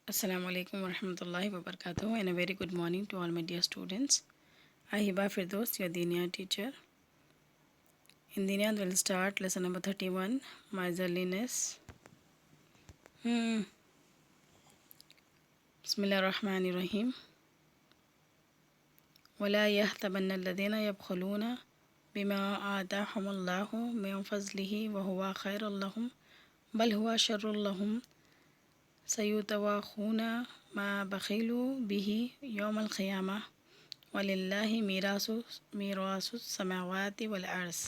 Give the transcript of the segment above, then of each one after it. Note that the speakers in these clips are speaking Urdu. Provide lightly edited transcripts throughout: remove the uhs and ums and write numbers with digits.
Assalamu alaikum warahmatullahi wabarakatuh and a very good morning to all my dear students. I Hiba Firdaus, your Diniya teacher. In Diniya we'll start lesson number 31, miserliness. Bismillah ar-Rahman ar-Rahim. وَلَا يَحْتَبَنَّ الَّذِينَ يَبْخَلُونَ بِمَا آتَاهُمُ اللَّهُ مِنْ فَضْلِهِ وَهُوَ خَيْرٌ لَهُمْ بَلْ هُوَ شَرٌّ لَهُمْ سَيُطَوَّقُونَ مَا بَخِلُوا بِهِ يَوْمَ الْقِيَامَةِ وَلِلَّهِ مِيرَاثُ السَّمَاوَاتِ وَالْأَرْضِ.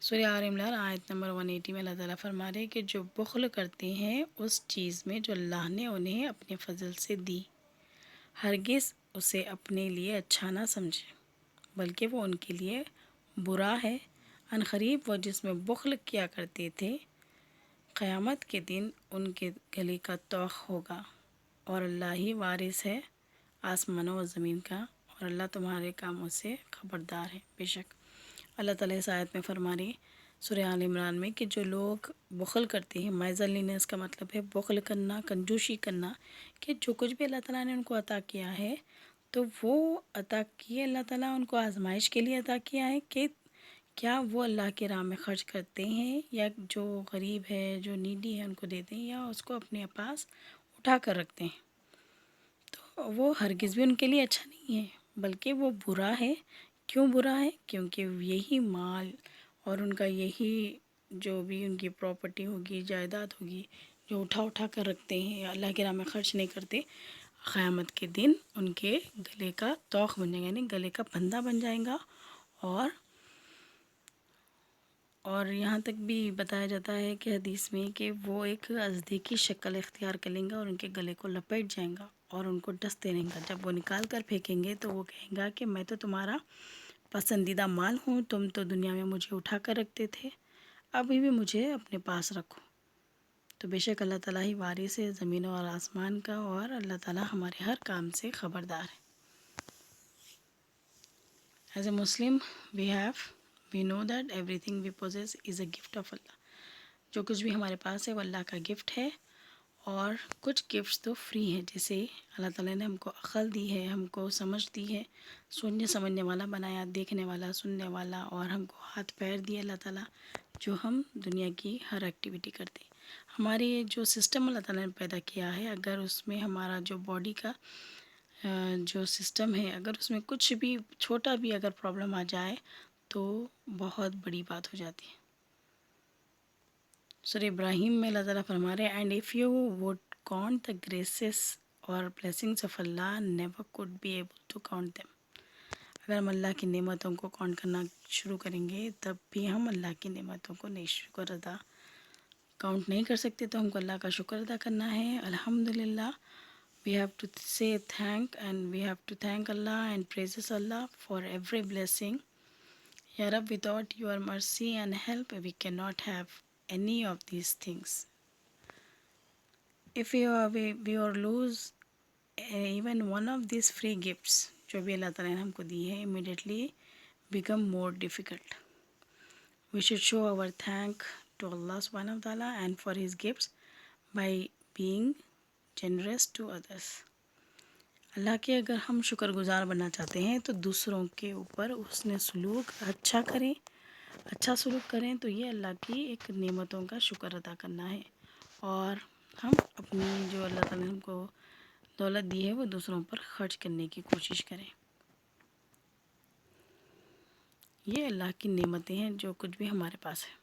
سورہ آل عمران آیت نمبر 180 میں اللہ تعالیٰ فرما رہے کہ جو بخل کرتے ہیں اس چیز میں جو اللہ نے انہیں اپنے فضل سے دی، ہرگز اسے اپنے لیے اچھا نہ سمجھے بلکہ وہ ان کے لیے برا ہے۔ عنقریب وہ جس میں بخل کیا کرتے تھے قیامت کے دن ان کے گلے کا طوق ہوگا، اور اللہ ہی وارث ہے آسمانوں و زمین کا، اور اللہ تمہارے کاموں سے خبردار ہے۔ بے شک اللہ تعالیٰ اس آیت میں فرما رہی سورہ آل عمران میں کہ جو لوگ بخل کرتے ہیں، مائزرلینس کا مطلب ہے بخل کرنا، کنجوسی کرنا، کہ جو کچھ بھی اللہ تعالیٰ نے ان کو عطا کیا ہے تو وہ عطا کیے اللہ تعالیٰ ان کو آزمائش کے لیے عطا کیا ہے کہ کیا وہ اللہ کے راہ میں خرچ کرتے ہیں، یا جو غریب ہے جو نیڈی ہے ان کو دیتے ہیں، یا اس کو اپنے پاس اٹھا کر رکھتے ہیں۔ تو وہ ہرگز بھی ان کے لیے اچھا نہیں ہے بلکہ وہ برا ہے۔ کیوں برا ہے؟ کیونکہ یہی مال اور ان کا یہی جو بھی ان کی پراپرٹی ہوگی، جائیداد ہوگی، جو اٹھا کر رکھتے ہیں یا اللہ کے راہ میں خرچ نہیں کرتے، قیامت کے دن ان کے گلے کا طوق بن جائے گا، یعنی گلے کا پھندا بن جائے گا۔ اور یہاں تک بھی بتایا جاتا ہے کہ حدیث میں کہ وہ ایک ازدے کی شکل اختیار کر لیں گا اور ان کے گلے کو لپیٹ جائیں گا اور ان کو ڈستے رہیں گا۔ جب وہ نکال کر پھینکیں گے تو وہ کہیں گا کہ میں تو تمہارا پسندیدہ مال ہوں، تم تو دنیا میں مجھے اٹھا کر رکھتے تھے، ابھی بھی مجھے اپنے پاس رکھو۔ تو بے شک اللہ تعالیٰ ہی وارث ہے زمینوں اور آسمان کا، اور اللہ تعالیٰ ہمارے ہر کام سے خبردار ہے۔ As a Muslim, we know that everything we possess is a gift of Allah. جو کچھ بھی ہمارے پاس ہے وہ اللہ کا گفٹ ہے، اور کچھ گفٹس تو فری ہیں، جیسے اللہ تعالیٰ نے ہم کو عقل دی ہے، ہم کو سمجھ دی ہے، سوچنے سمجھنے والا بنایا، دیکھنے والا، سننے والا، اور ہم کو ہاتھ پیر دیے اللہ تعالیٰ، جو ہم دنیا کی ہر ایکٹیویٹی کرتے ہیں۔ ہمارے جو سسٹم اللہ تعالیٰ نے پیدا کیا ہے، اگر اس میں ہمارا جو باڈی کا جو سسٹم ہے، اگر اس میں کچھ بھی چھوٹا بھی اگر پرابلم آ جائے تو بہت بڑی بات ہو جاتی ہے۔ سورہ ابراہیم میں اللہ تعالیٰ فرما رہے and if you would count the graces اور بلیسنگس آف اللہ never could be able to count them. اگر ہم اللہ کی نعمتوں کو کاؤنٹ کرنا شروع کریں گے تب بھی ہم اللہ کی نعمتوں کو کاؤنٹ نہیں کر سکتے، تو ہم کو اللہ کا شکر ادا کرنا ہے۔ الحمدللہ، we have to say thank and we have to thank Allah and praises Allah for every blessing. Ya Rab, without your mercy and help we cannot have any of these things. If we or lose even one of these free gifts جو بھی اللہ تعالیٰ نے ہم کو دی ہے, immediately become more difficult. We should show our thank to Allah subhanahu wa ta'ala and for his gifts by being generous to others. اللہ کے اگر ہم شکر گزار بننا چاہتے ہیں تو دوسروں کے اوپر حسن سلوک اچھا سلوک کریں، تو یہ اللہ کی ایک نعمتوں کا شکر ادا کرنا ہے، اور ہم اپنی جو اللہ تعالیٰ نے ہم کو دولت دی ہے وہ دوسروں پر خرچ کرنے کی کوشش کریں۔ یہ اللہ کی نعمتیں ہیں جو کچھ بھی ہمارے پاس ہے،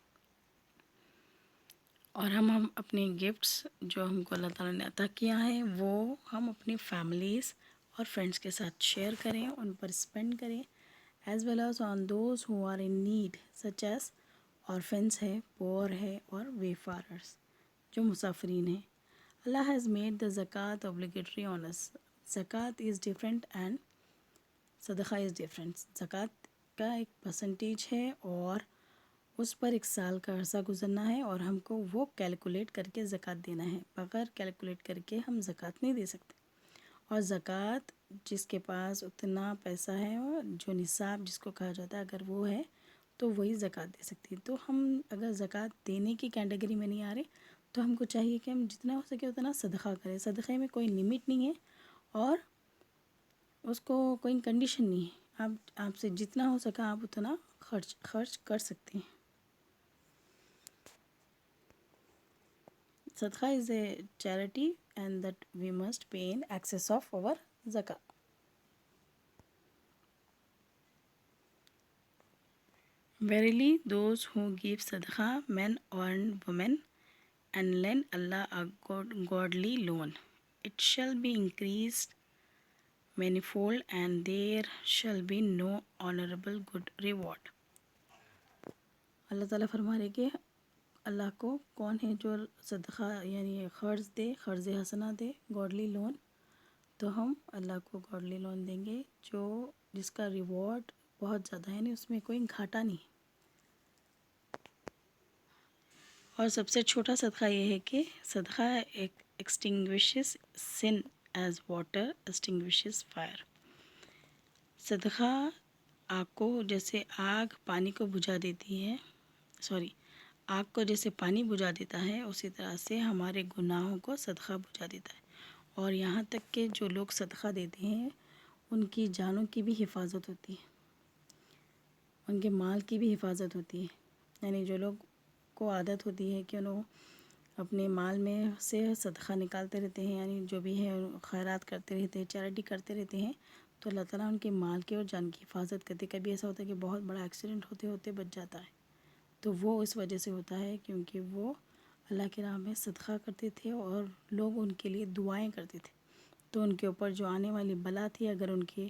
اور ہم اپنے گفٹس جو ہم کو اللہ تعالیٰ نے عطا کیا ہے وہ ہم اپنی فیملیز اور فرینڈس کے ساتھ شیئر کریں، ان پر اسپینڈ کریں، as well as on those who are in need such as orphans ہے، پور ہے، اور ویفاررس جو مسافرین ہیں۔ اللہ ہیز میڈ دا زکوٰۃ obligatory on us. زکوٰۃ از ڈفرینٹ اینڈ صدقہ از ڈفرینٹ۔ زکوٰۃ کا ایک پرسنٹیج ہے اور اس پر ایک سال کا عرصہ گزرنا ہے، اور ہم کو وہ کیلکولیٹ کر کے زکوٰۃ دینا ہے، بغیر کیلکولیٹ کر کے ہم زکوٰۃ نہیں دے سکتے۔ اور زکوٰۃ جس کے پاس اتنا پیسہ ہے، جو نصاب جس کو کہا جاتا ہے، اگر وہ ہے تو وہی زکوٰۃ دے سکتی ہے۔ تو ہم اگر زکوٰۃ دینے کی کیٹیگری میں نہیں آ رہے تو ہم کو چاہیے کہ ہم جتنا ہو سکے اتنا صدقہ کریں. صدقے میں کوئی لمٹ نہیں ہے اور اس کو کوئی کنڈیشن نہیں ہے. آپ سے جتنا ہو سکا آپ اتنا خرچ کر سکتے ہیں. صدقہ is a charity and that we must pay in excess of our زکا. Verily, those who give sadaqah, men and women, and lend Allah a godly loan, it shall be increased manifold, and there shall be no honorable good reward. اللہ تعالیٰ فرما رہے کہ اللہ کو کون ہے جو صدقہ یعنی قرض دے، قرض حسنہ دے، گاڈلی لون، تو ہم اللہ کو گاڈلی لون دیں گے جس کا ریوارڈ بہت زیادہ ہے، یعنی اس میں کوئی گھاٹا نہیں. اور سب سے چھوٹا صدقہ یہ ہے کہ صدقہ ایکسٹنگوشز سن ایز واٹر ایکسٹنگوشز فائر. صدقہ آگ کو جیسے آگ پانی کو بجھا دیتی ہے، آگ کو جیسے پانی بجھا دیتا ہے، اسی طرح سے ہمارے گناہوں کو صدقہ بجھا دیتا ہے. اور یہاں تک کہ جو لوگ صدقہ دیتے ہیں ان کی جانوں کی بھی حفاظت ہوتی ہے، ان کے مال کی بھی حفاظت ہوتی ہے. یعنی جو لوگ کو عادت ہوتی ہے کہ انہوں اپنے مال میں سے صدقہ نکالتے رہتے ہیں، یعنی جو بھی ہے خیرات کرتے رہتے ہیں، چیریٹی کرتے رہتے ہیں، تو اللہ تعالیٰ ان کے مال کی اور جان کی حفاظت کرتے. کبھی ایسا ہوتا ہے کہ بہت بڑا ایکسیڈنٹ ہوتے ہوتے بچ جاتا ہے، تو وہ اس وجہ سے ہوتا ہے کیونکہ وہ اللہ کے راہ میں صدقہ کرتے تھے اور لوگ ان کے لیے دعائیں کرتے تھے. تو ان کے اوپر جو آنے والی بلا تھی اگر ان کے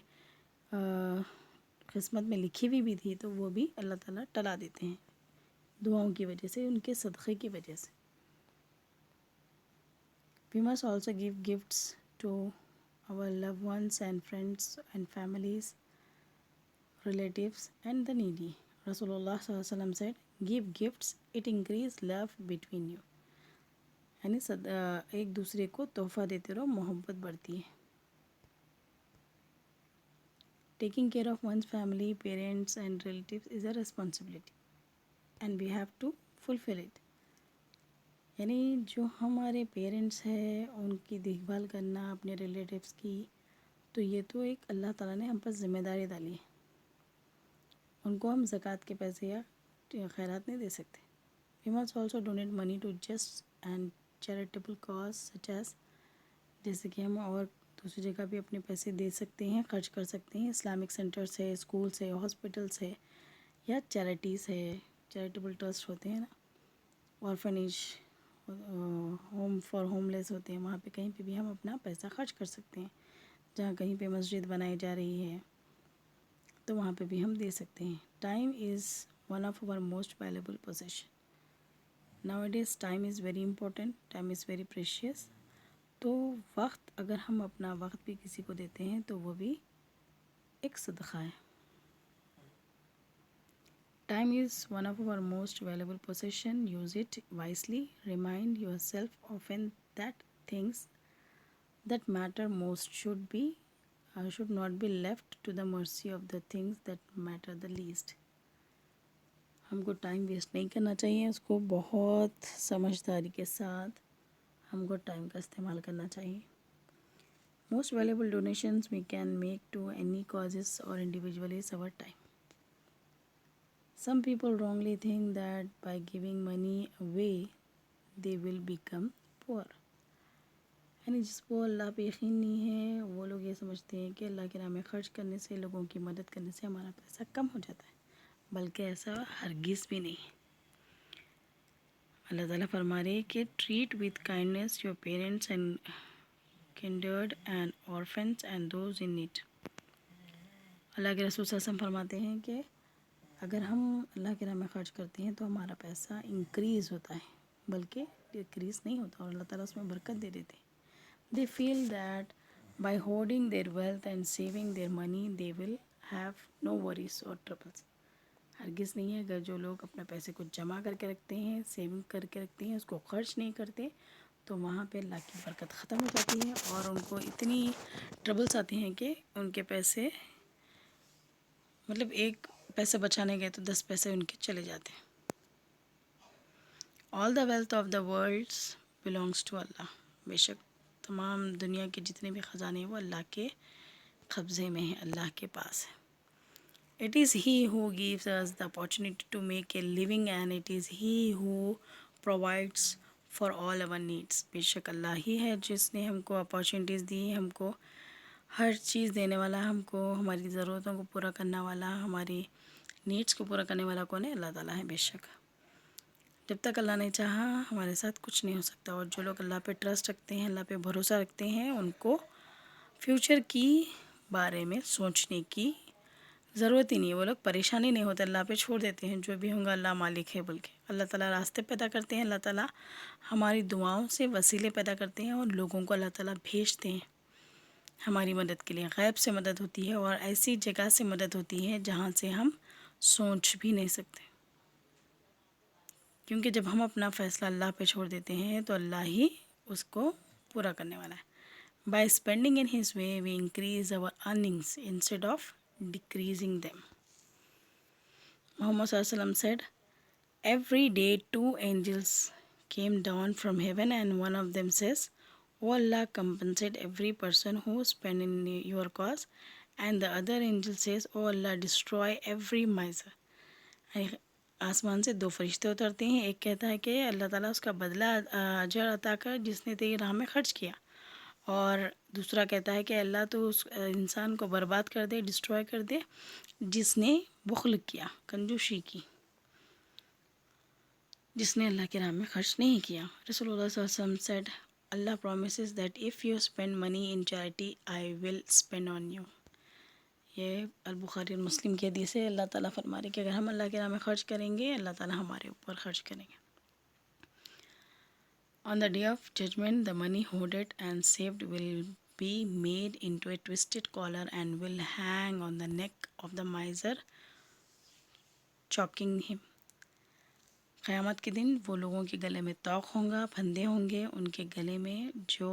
قسمت میں لکھی ہوئی بھی تھی تو وہ بھی اللہ تعالیٰ ٹلا دیتے ہیں دعاؤں کی وجہ سے، ان کے صدقے کی وجہ سے. We must also give gifts to our loved ones and friends and families, relatives and the needy. Rasulullah صلی اللہ علیہ وسلم said, give gifts, it increase love between you. یعنی ایک دوسرے کو تحفہ دیتے رہو، محبت بڑھتی ہے. Taking care of one's family, parents and relatives is a responsibility and we have to fulfill it. یعنی جو ہمارے پیرنٹس ہیں ان کی دیکھ بھال کرنا، اپنے ریلیٹیوز کی، تو یہ تو ایک اللہ تعالیٰ نے ہم پر ذمہ داری ڈالی ہے. ان کو ہم زکوٰۃ کے پیسے یا خیرات نہیں دے سکتے. We must also donate money to just and charitable cause such as، جیسے کہ ہم اور دوسری جگہ بھی اپنے پیسے دے سکتے ہیں، خرچ کر سکتے ہیں. اسلامک سینٹرس ہے، اسکولس ہے، ہاسپٹلس ہے، یا چیریٹیز ہے، چیریٹیبل ٹرسٹ ہوتے ہیں نا، آرفنیج، ہوم فار ہوم لیس ہوتے ہیں، وہاں پہ کہیں پہ بھی ہم اپنا پیسہ خرچ کر سکتے ہیں. جہاں کہیں پہ مسجد بنائی جا رہی ہے تو وہاں پہ بھی ہم دے سکتے ہیں. Time is one of our most valuable possession. Nowadays time is very important, time is very precious. تو وقت، اگر ہم اپنا وقت بھی کسی کو دیتے ہیں تو وہ بھی ایک صدقہ ہے. Time is one of our most valuable possession. Use it wisely. Remind yourself often that things that matter most should not be left to the mercy of the things that matter the least. ہم کو ٹائم ویسٹ نہیں کرنا چاہیے، اس کو بہت سمجھداری کے ساتھ ہم کو ٹائم کا استعمال کرنا چاہیے. Most valuable donations we can make to any causes or individually is our time. Some people wrongly think that by giving money away they will become poor. یعنی جس کو اللہ پہ یقین نہیں ہے وہ لوگ یہ سمجھتے ہیں کہ اللہ کے راہ میں خرچ کرنے سے، لوگوں کی مدد کرنے سے ہمارا پیسہ کم ہو جاتا ہے، بلکہ ایسا ہرگز بھی نہیں. اللہ تعالیٰ فرما رہے کہ treat with kindness your parents and kindred and orphans and those in need. Allah کے رسول صلی اللہ علیہ وسلم فرماتے ہیں کہ اگر ہم اللہ کے راہ میں خرچ کرتے ہیں تو ہمارا پیسہ انکریز ہوتا ہے، بلکہ ڈکریز نہیں ہوتا، اور اللہ تعالیٰ اس میں برکت دے دیتے ہیں. They feel that by hoarding their wealth and saving their money they will have no worries or troubles. ہرگز نہیں ہے. اگر جو لوگ اپنے پیسے کو جمع کر کے رکھتے ہیں، سیونگ کر کے رکھتے ہیں، اس کو خرچ نہیں کرتے، تو وہاں پہ اللہ کی برکت ختم ہو جاتی ہے اور ان کو اتنی ٹربلس آتی ہیں کہ ان کے پیسے، مطلب ایک پیسے بچانے گئے تو 10 پیسے ان کے چلے جاتے ہیں. All the wealth of the world belongs to اللہ. بے شک تمام دنیا کے جتنے بھی خزانے ہیں وہ اللہ کے قبضے میں ہیں، اللہ کے پاس ہے. It is He who gives us the opportunity to make a living and it is He who provides for all our needs. بے شک اللہ ہی ہے جس نے ہم کو اپارچونیٹیز دی، ہم کو ہر چیز دینے والا، ہم کو ہماری ضرورتوں کو پورا کرنے والا، ہماری نیڈس کو پورا کرنے والا کون ہے؟ اللہ تعالیٰ ہے. بے شک جب تک اللہ نے چاہا ہمارے ساتھ کچھ نہیں ہو سکتا. اور جو لوگ اللہ پہ ٹرسٹ رکھتے ہیں، اللہ پہ بھروسہ رکھتے ہیں، ان کو فیوچر کی بارے میں سوچنے کی ضرورت ہی نہیں ہے. وہ لوگ پریشانی نہیں ہوتے، اللہ پہ چھوڑ دیتے ہیں، جو بھی ہوں گا اللہ مالک ہے بول کے. اللہ تعالیٰ راستے پیدا کرتے ہیں، اللہ تعالیٰ ہماری دعاؤں سے وسیلے پیدا کرتے ہیں اور لوگوں کو اللہ تعالیٰ بھیجتے ہیں ہماری مدد کے لیے. غیب سے مدد ہوتی ہے اور ایسی جگہ سے مدد ہوتی ہے جہاں سے ہم سوچ بھی نہیں سکتے، کیونکہ جب ہم اپنا فیصلہ اللہ پہ چھوڑ دیتے ہیں تو اللہ ہی اس کو پورا کرنے والا ہے. By spending in His way, we increase our earnings instead of decreasing them. Muhammad sallallahu alaihi wasallam said, every day 2 angels came down from heaven and one of them says, "O Allah, compensate every person who spent in your cause." And the other angel says, "O Allah, destroy every miser." آسمان سے 2 فرشتے اترتے ہیں، ایک کہتا ہے کہ اللہ تعالیٰ اس کا بدلہ اجر عطا کر جس نے تیری راہ میں خرچ کیا، اور دوسرا کہتا ہے کہ اللہ تو اس انسان کو برباد کر دے، ڈسٹروائے کر دے جس نے بخل کیا، کنجوسی کی، جس نے اللہ کی راہ میں خرچ نہیں کیا. رسول اللہ صلی اللہ علیہ وسلم said, Allah promises that if you spend money in charity, I will spend on you. یہ البخاری اور مسلم کی حدیث ہے. اللہ تعالیٰ فرما رہے کہ اگر ہم اللہ کے راہ میں خرچ کریں گے، اللہ تعالیٰ ہمارے اوپر خرچ کریں گے. On the day of judgment, the money hoarded and saved will be made into a twisted collar and will hang on the neck of the miser, choking him. قیامت کے دن وہ لوگوں کے گلے میں طوق ہوں گا، پھندے ہوں گے ان کے گلے میں جو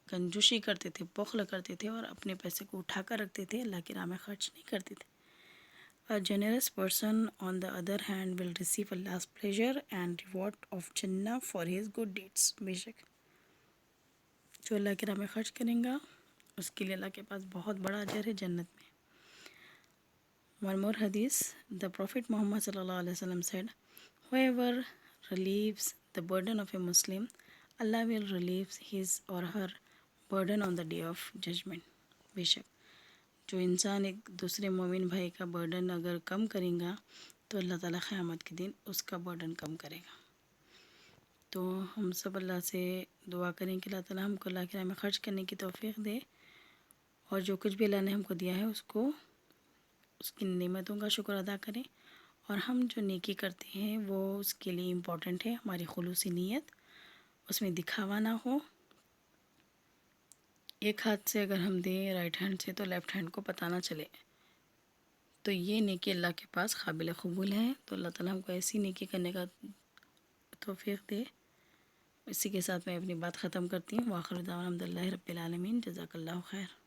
کنجوسی کرتے تھے، بخل کرتے تھے اور اپنے پیسے کو اٹھا کر رکھتے تھے، اللہ کی راہ میں خرچ نہیں کرتے تھے. A generous person, on the other hand, will receive Allah's pleasure and reward of Jannah for his good deeds. بے شک جو اللہ کی راہ میں خرچ کریں گا اس کے لیے اللہ کے پاس بہت بڑا اجر ہے جنت میں. One more hadith, the Prophet Muhammad sallallahu alaihi wasallam said, whoever relieves the burden of a Muslim, Allah will relieve his or her burden on the day of judgment. بے شک جو انسان ایک دوسرے مومن بھائی کا برڈن اگر کم کریں گا تو اللہ تعالیٰ قیامت کے دن اس کا برڈن کم کرے گا. تو ہم سب اللہ سے دعا کریں کہ اللہ تعالیٰ ہم کو اللہ کی راہ میں خرچ کرنے کی توفیق دے، اور جو کچھ بھی اللہ نے ہم کو دیا ہے اس کو، اس کی نعمتوں کا شکر ادا کریں، اور ہم جو نیکی کرتے ہیں وہ اس کے لیے امپورٹنٹ ہے ہماری خلوصی نیت، اس میں دکھاوا نہ ہو. ایک ہاتھ سے اگر ہم دیں رائٹ ہینڈ سے تو لیفٹ ہینڈ کو پتہ نہ چلے، تو یہ نیکی اللہ کے پاس قابل قبول ہے. تو اللہ تعالیٰ ہم کو ایسی نیکی کرنے کا توفیق دے. اسی کے ساتھ میں اپنی بات ختم کرتی ہوں. وآخر دعوانا الحمد للہ رب العالمین. جزاک اللہ خیر.